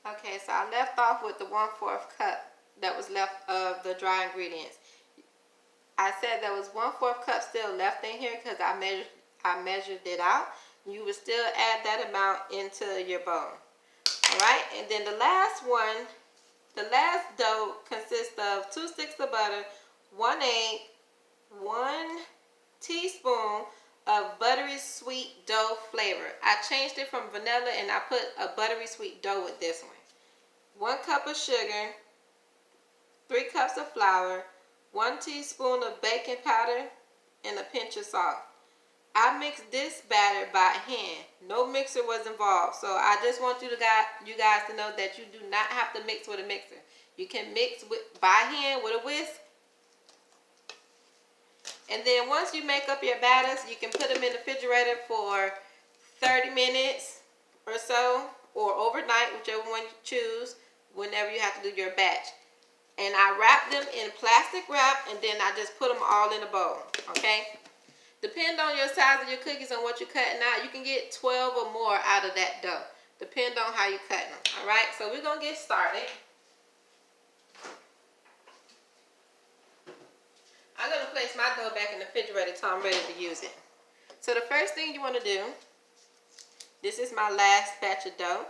Okay, so I left off with the 1/4 cup that was left of the dry ingredients. I said there was 1/4 cup still left in here because I measured it out. You would still add that amount into your bowl. Alright, and then the last one, the last dough consists of 2 sticks of butter, 1 egg, 1 teaspoon of buttery sweet dough flavor. I changed it from vanilla and I put a buttery sweet dough with this one. 1 cup of sugar, 3 cups of flour, 1 teaspoon of baking powder, and a pinch of salt. I mixed this batter by hand. No mixer was involved. So I just want you guys to know that you do not have to mix with a mixer. You can mix by hand with a whisk. And then once you make up your batters, you can put them in the refrigerator for 30 minutes or so, or overnight, whichever one you choose, whenever you have to do your batch. And I wrap them in plastic wrap, and then I just put them all in a bowl, okay? Depend on your size of your cookies and what you're cutting out. You can get 12 or more out of that dough. Depend on how you cut them, all right? So we're going to get started. I'm going to place my dough back in the refrigerator until I'm ready to use it. So the first thing you want to do, this is my last batch of dough.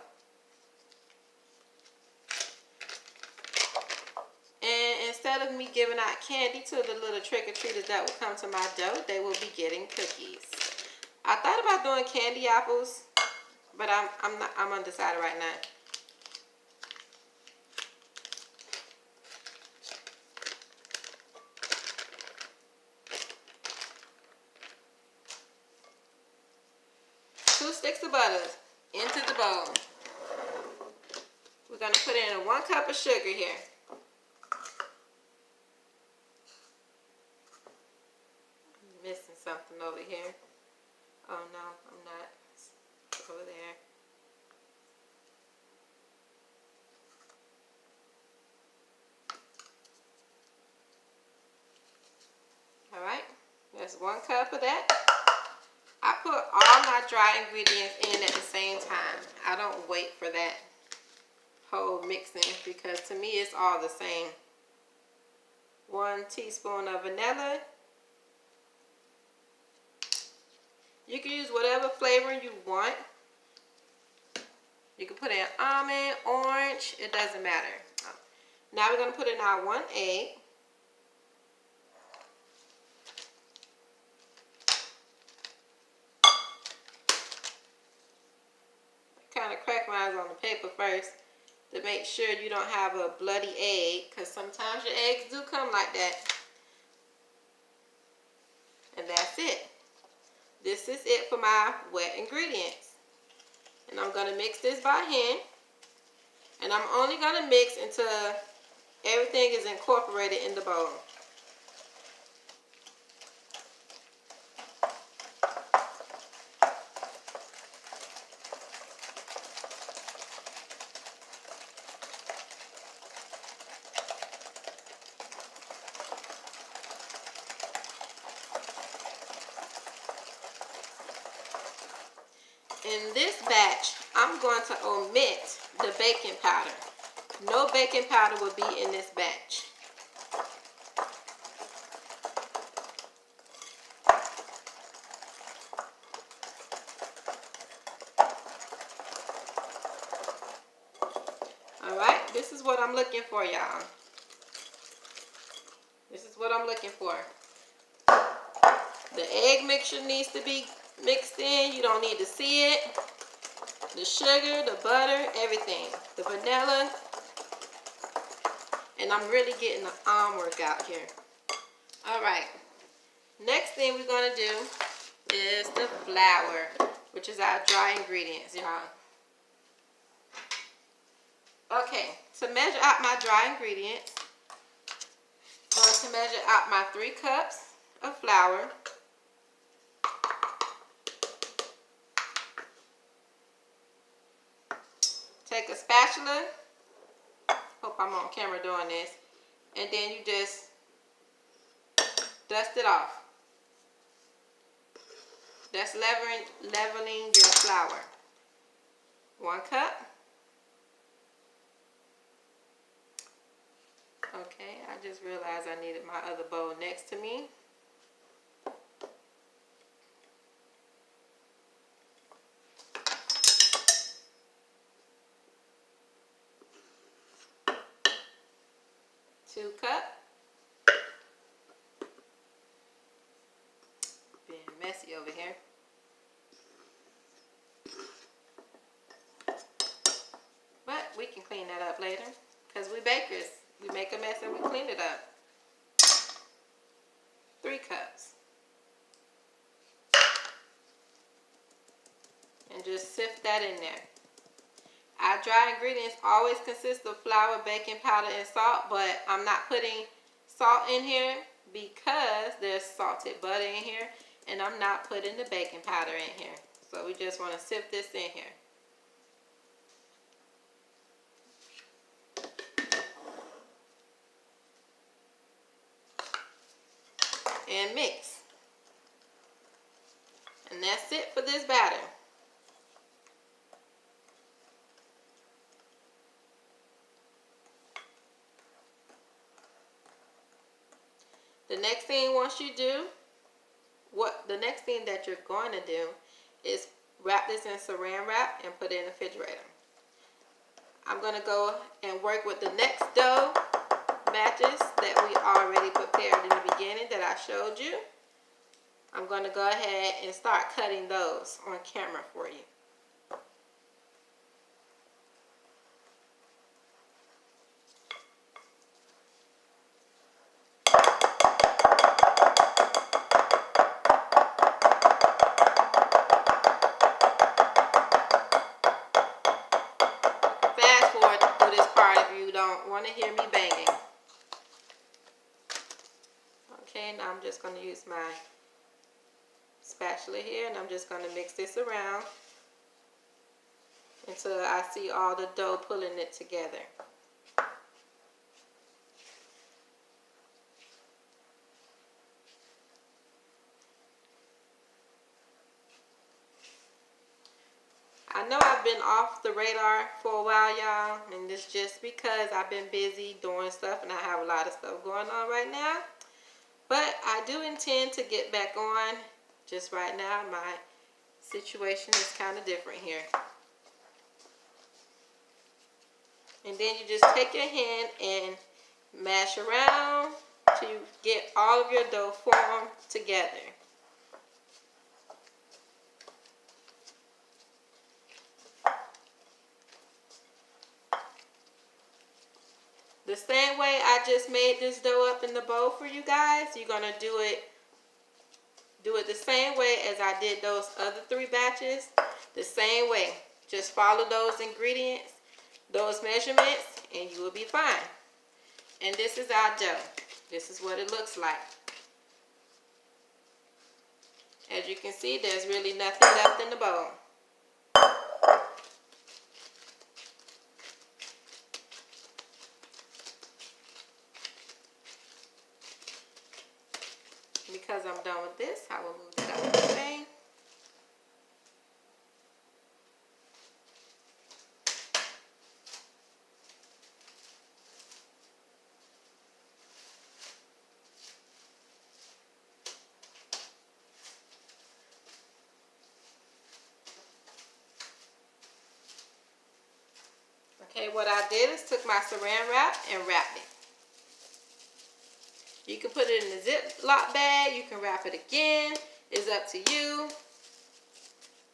And instead of me giving out candy to the little trick-or-treaters that will come to my dough, they will be getting cookies. I thought about doing candy apples, but I'm undecided right now. Two sticks of butter into the bowl. We're going to put in 1 cup of sugar here. Missing something over here. Oh no, I'm not. It's over there. Alright, that's 1 cup of that. I put all my dry ingredients in at the same time. I don't wait for that whole mixing because to me it's all the same. 1 teaspoon of vanilla. You can use whatever flavor you want. You can put in almond, orange, it doesn't matter. Now we're going to put in our 1 egg. Kind of crack mine on the paper first to make sure you don't have a bloody egg, because sometimes your eggs do come like that. And that's it. This is it for my wet ingredients. And I'm going to mix this by hand. And I'm only going to mix until everything is incorporated in the bowl. In this batch, I'm going to omit the baking powder. No baking powder will be in this batch. Alright, this is what I'm looking for, y'all. This is what I'm looking for. The egg mixture needs to be mixed in. You don't need to see it. The sugar, the butter, everything. The vanilla. And I'm really getting the arm work out here. Alright. Next thing we're going to do is the flour, which is our dry ingredients, y'all. Okay, to measure out my dry ingredients, I'm going to measure out my 3 cups of flour. Take a spatula, hope I'm on camera doing this, and then you just dust it off. That's leveling your flour. 1 cup. Okay, I just realized I needed my other bowl next to me. Two cup. Being messy over here. But we can clean that up later, because we bakers. We make a mess and we clean it up. 3 cups. And just sift that in there. Our dry ingredients always consist of flour, baking powder, and salt, but I'm not putting salt in here because there's salted butter in here, and I'm not putting the baking powder in here. So we just want to sift this in here. And mix. And that's it for this batter. The next thing once you do, the next thing that you're going to do is wrap this in saran wrap and put it in the refrigerator. I'm going to go and work with the next dough batches that we already prepared in the beginning that I showed you. I'm going to go ahead and start cutting those on camera for you. Fast forward through this part if you don't want to hear me banging. Okay, now I'm just going to use my spatula here, and I'm just going to mix this around until I see all the dough pulling it together. I know I've been off the radar for a while, y'all, and it's just because I've been busy doing stuff and I have a lot of stuff going on right now. But I do intend to get back on. Just right now, my situation is kind of different here. And then you just take your hand and mash around to get all of your dough formed together. The same way I just made this dough up in the bowl for you guys, you're going to do it the same way as I did those other 3 batches. The same way. Just follow those ingredients, those measurements, and you will be fine. And this is our dough. This is what it looks like. As you can see, there's really nothing left in the bowl. Because I'm done with this, I will move that out of the way. Okay, what I did is took my saran wrap and wrapped it. You can put it in a Ziploc bag. You can wrap it again. It's up to you.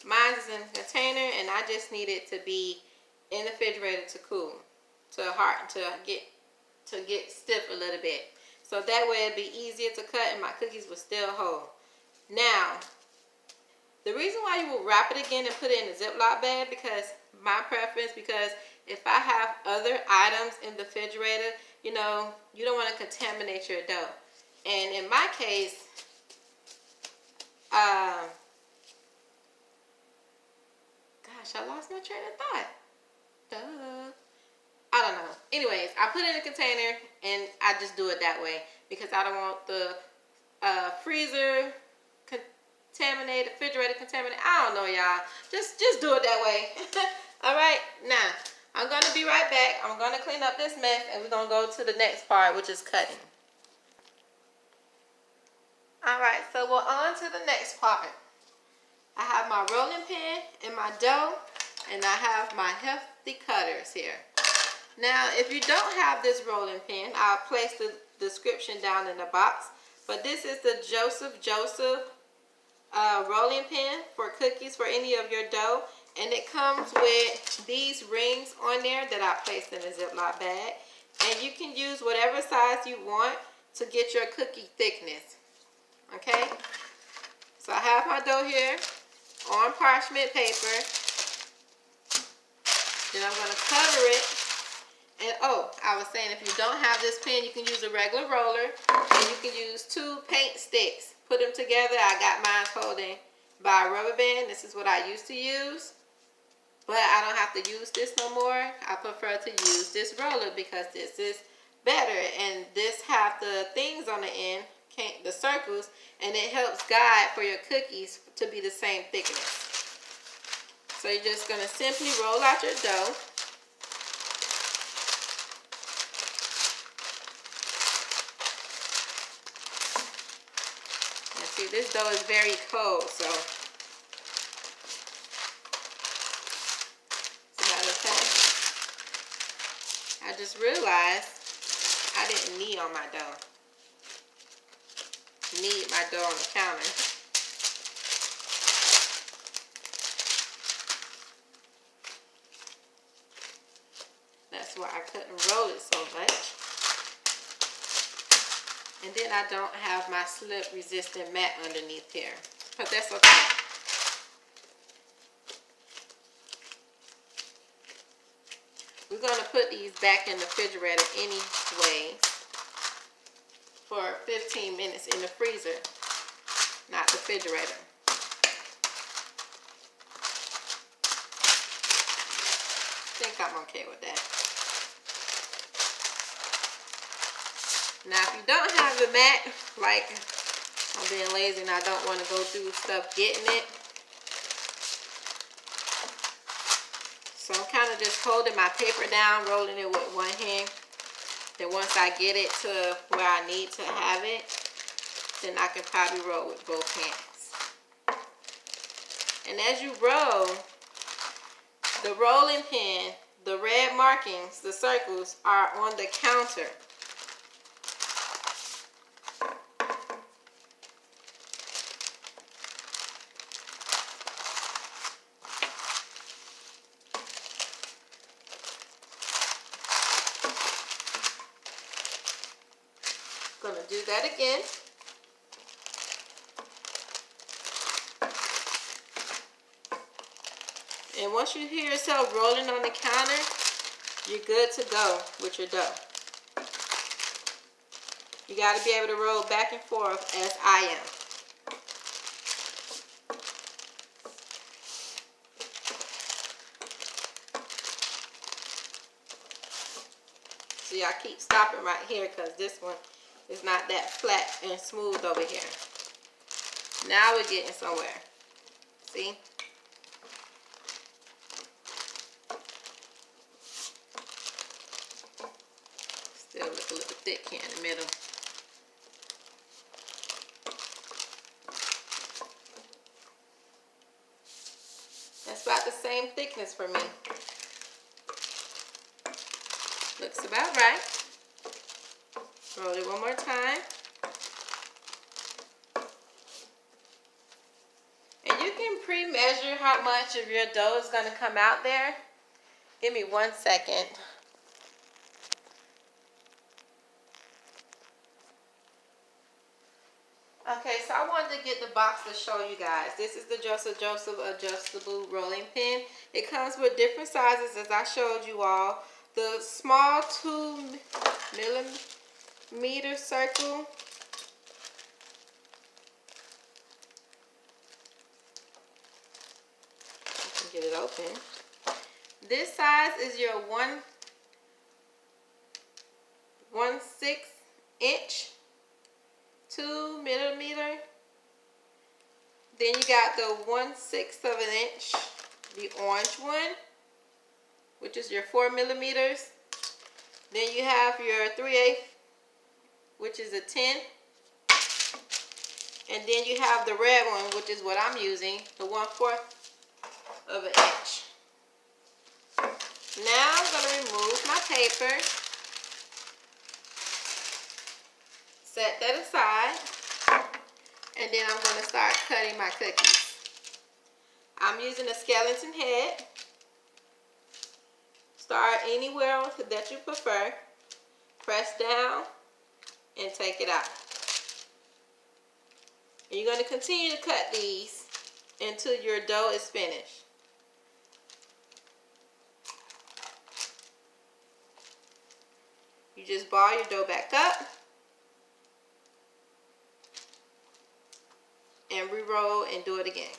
Mine is in a container, and I just need it to be in the refrigerator to cool, to get stiff a little bit. So that way it'd be easier to cut, and my cookies will still hold. Now, the reason why you will wrap it again and put it in a Ziploc bag, because my preference, because if I have other items in the refrigerator, you know, you don't want to contaminate your dough. And in my case, gosh, I lost my train of thought. Duh. I don't know. Anyways, I put it in a container and I just do it that way because I don't want the freezer contaminated, refrigerator contaminated. I don't know, y'all. Just do it that way. All right. Now, I'm going to be right back. I'm going to clean up this mess and we're going to go to the next part, which is cutting. Alright, so we're on to the next part. I have my rolling pin and my dough, and I have my hefty cutters here. Now, if you don't have this rolling pin, I'll place the description down in the box. But this is the Joseph rolling pin for cookies for any of your dough. And it comes with these rings on there that I placed in a Ziploc bag. And you can use whatever size you want to get your cookie thickness. Okay? So I have my dough here on parchment paper. Then I'm going to cover it. And oh, I was saying if you don't have this pen, you can use a regular roller. And you can use 2 paint sticks. Put them together. I got mine holding by a rubber band. This is what I used to use. But I don't have to use this no more. I prefer to use this roller because this is better. And this have the things on the end, the circles, and it helps guide for your cookies to be the same thickness. So you're just going to simply roll out your dough. And see, this dough is very cold, so as a matter of fact, I just realized I didn't knead on my dough. Knead my dough on the counter. That's why I couldn't roll it so much. And then I don't have my slip resistant mat underneath here. But that's okay. We're going to put these back in the refrigerator anyway for 15 minutes in the freezer, not the refrigerator. I think I'm okay with that. Now, if you don't have the mat, like I'm being lazy and I don't want to go through stuff getting it, so I'm kind of just holding my paper down, rolling it with one hand. Then once I get it to where I need to have it, then I can probably roll with both hands. And as you roll, the rolling pin, the red markings, the circles, are on the counter. Gonna do that again. And once you hear yourself rolling on the counter, you're good to go with your dough. You got to be able to roll back and forth as I am. See, I keep stopping right here because this one is not that flat and smooth over here. Now we're getting somewhere. See? Still look a little thick here in the middle. That's about the same thickness for me. Looks about right. Roll it one more time. And you can pre-measure how much of your dough is going to come out there. Give me 1 second. Okay, so I wanted to get the box to show you guys. This is the Joseph adjustable rolling pin. It comes with different sizes as I showed you all. The small 2 millimeter circle. I can get it open. This size is your 1/6 inch. 2 millimeter. Then you got the 1/6 of an inch, the orange one. which is your 4 millimeters. Then you have your 3/8, which is a 10. And then you have the red one, which is what I'm using, the 1/4 of an inch. Now I'm going to remove my paper. Set that aside. And then I'm going to start cutting my cookies. I'm using a skeleton head. Start anywhere that you prefer. Press down and take it out. And you're going to continue to cut these until your dough is finished. You just ball your dough back up and re-roll and do it again.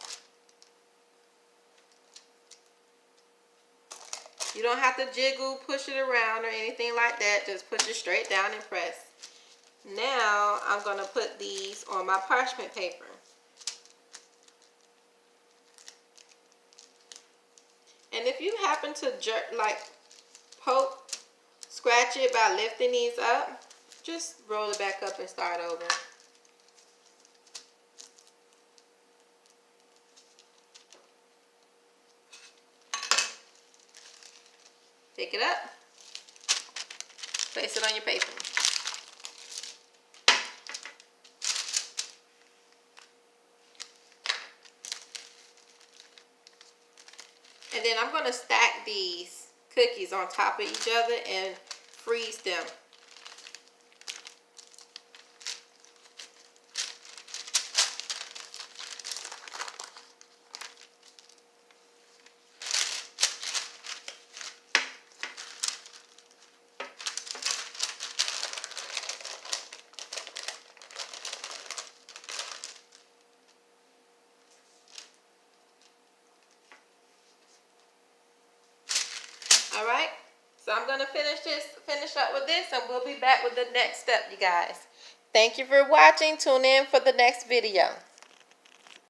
You don't have to jiggle, push it around or anything like that. Just push it straight down and press. Now I'm going to put these on my parchment paper. And if you happen to scratch it by lifting these up, just roll it back up and start over. Pick it up, place it on your paper. And then I'm going to stack these cookies on top of each other and freeze them. Alright, so I'm going to finish up with this, and we'll be back with the next step, you guys. Thank you for watching. Tune in for the next video.